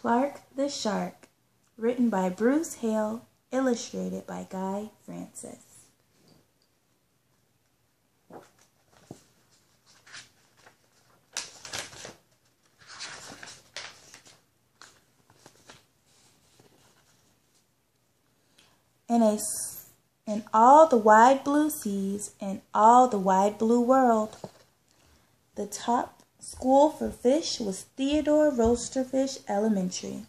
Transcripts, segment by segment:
Clark the Shark, written by Bruce Hale, illustrated by Guy Francis. In all the wide blue seas, in all the wide blue world, the top school for fish was Theodore Roasterfish Elementary.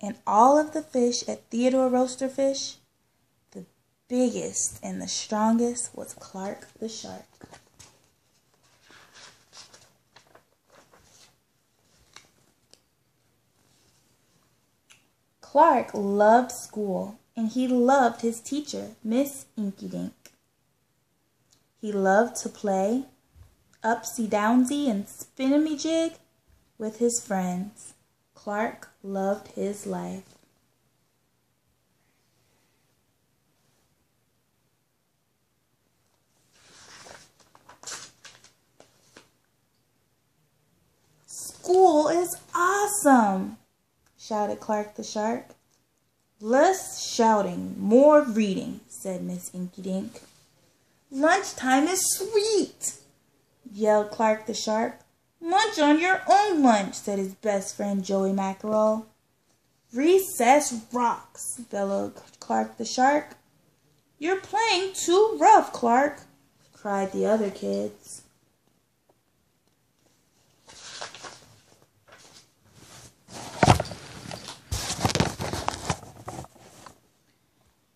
And all of the fish at Theodore Roasterfish, the biggest and the strongest was Clark the Shark. Clark loved school, and he loved his teacher, Miss Inkydink. He loved to play upsy-downsy and spin-a-me-jig with his friends. Clark loved his life. School is awesome, shouted Clark the Shark. Less shouting, more reading, said Miss Inkydink. Lunchtime is sweet, yelled Clark the Shark. Munch on your own lunch, said his best friend Joey Mackerel. Recess rocks, bellowed Clark the Shark. You're playing too rough, Clark, cried the other kids.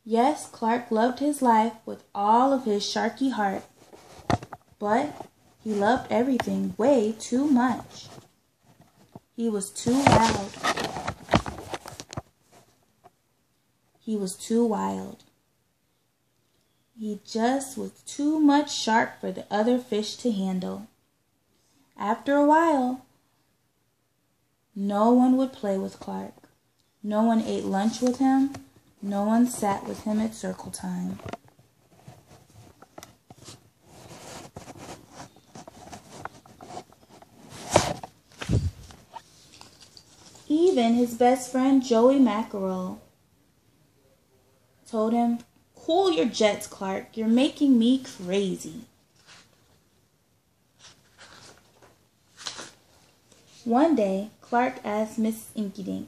Yes, Clark loved his life with all of his sharky heart, but he loved everything way too much. He was too loud. He was too wild. He just was too much shark for the other fish to handle. After a while, no one would play with Clark. No one ate lunch with him. No one sat with him at circle time. Even his best friend Joey Mackerel told him, "Cool your jets, Clark. You're making me crazy." One day, Clark asked Miss Inkydink,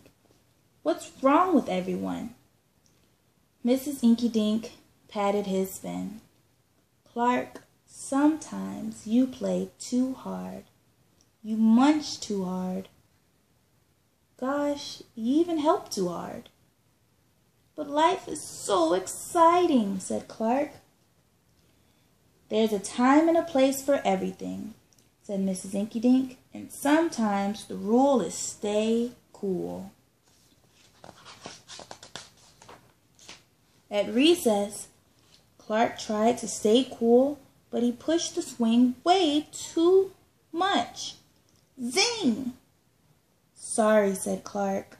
"What's wrong with everyone?" Mrs. Inkydink patted his fin. "Clark, sometimes you play too hard. You munch too hard. Gosh, you even help too hard." "But life is so exciting," said Clark. "There's a time and a place for everything," said Mrs. Inkydink, "and sometimes the rule is stay cool." At recess, Clark tried to stay cool, but he pushed the swing way too much. Zing! "Sorry," said Clark.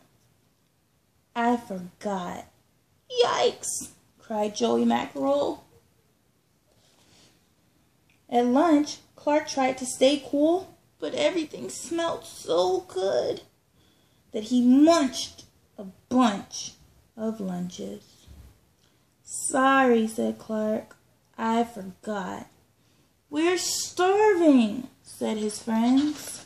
"I forgot." "Yikes!" cried Joey Mackerel. At lunch, Clark tried to stay cool, but everything smelled so good that he munched a bunch of lunches. "Sorry," said Clark. "I forgot." "We're starving," said his friends.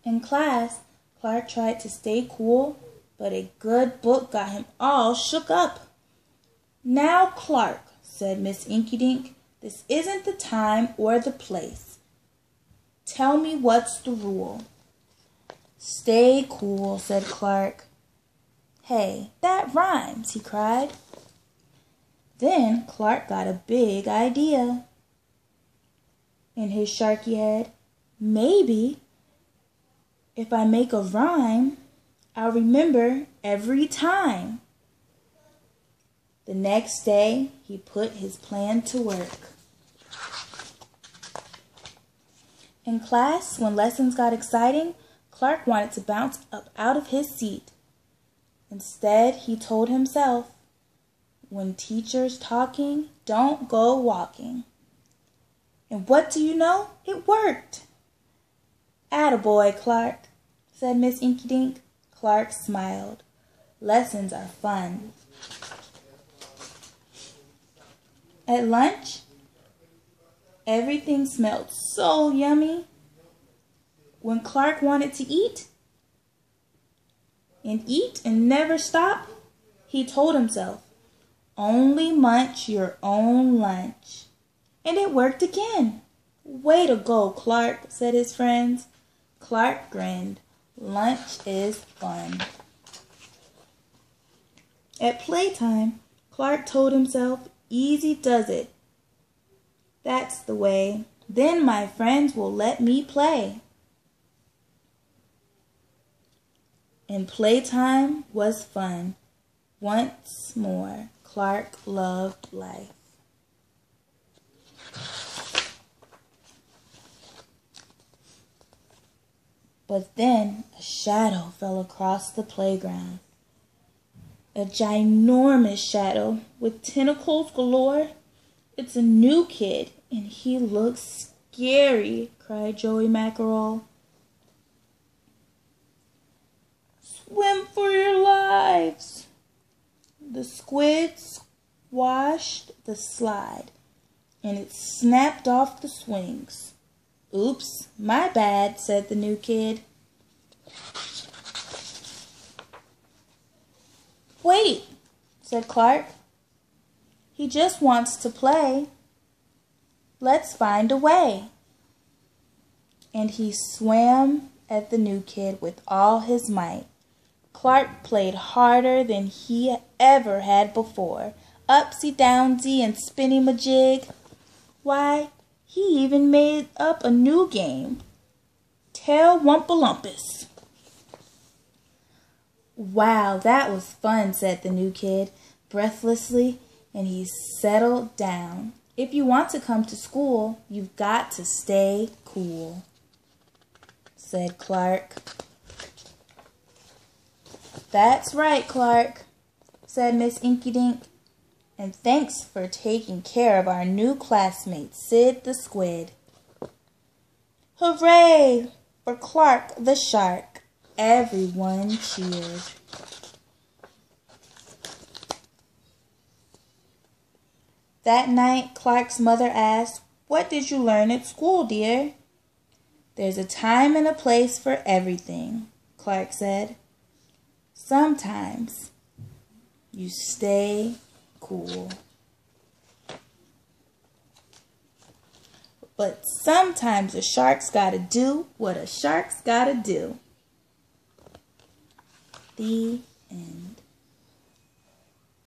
In class, Clark tried to stay cool, but a good book got him all shook up. "Now, Clark," said Miss Inkydink, "this isn't the time or the place. Tell me what's the rule." "Stay cool," said Clark. "Hey, that rhymes," he cried. Then Clark got a big idea in his sharky head. Maybe if I make a rhyme, I'll remember every time. The next day, he put his plan to work. In class, when lessons got exciting, Clark wanted to bounce up out of his seat. Instead, he told himself, "When teacher's talking, don't go walking." And what do you know? It worked. "Attaboy, Clark," said Miss Inkydink. Clark smiled. Lessons are fun. At lunch, everything smelled so yummy. When Clark wanted to eat and never stop, he told himself, "Only munch your own lunch." And it worked again. "Way to go, Clark," said his friends. Clark grinned. Lunch is fun. At playtime, Clark told himself, "Easy does it. That's the way. Then my friends will let me play." And playtime was fun. Once more, Clark loved life. But then a shadow fell across the playground. A ginormous shadow with tentacles galore. "It's a new kid, and he looks scary," cried Joey Mackerel. "Swim for your lives!" The squid squashed the slide, and it snapped off the swings. "Oops, my bad," said the new kid. "Wait," said Clark. "He just wants to play. Let's find a way." And he swam at the new kid with all his might. Clark played harder than he ever had before. Upsy-downsy and spinny-majig. Why, he even made up a new game. Tail-wumpalumpus. "Wow, that was fun," said the new kid breathlessly, and he settled down. "If you want to come to school, you've got to stay cool," said Clark. "That's right, Clark," said Miss Inkydink. "And thanks for taking care of our new classmate, Sid the Squid." "Hooray for Clark the Shark!" Everyone cheered. That night, Clark's mother asked, "What did you learn at school, dear?" "There's a time and a place for everything," Clark said. "Sometimes you stay cool. But sometimes a shark's gotta do what a shark's gotta do." The end.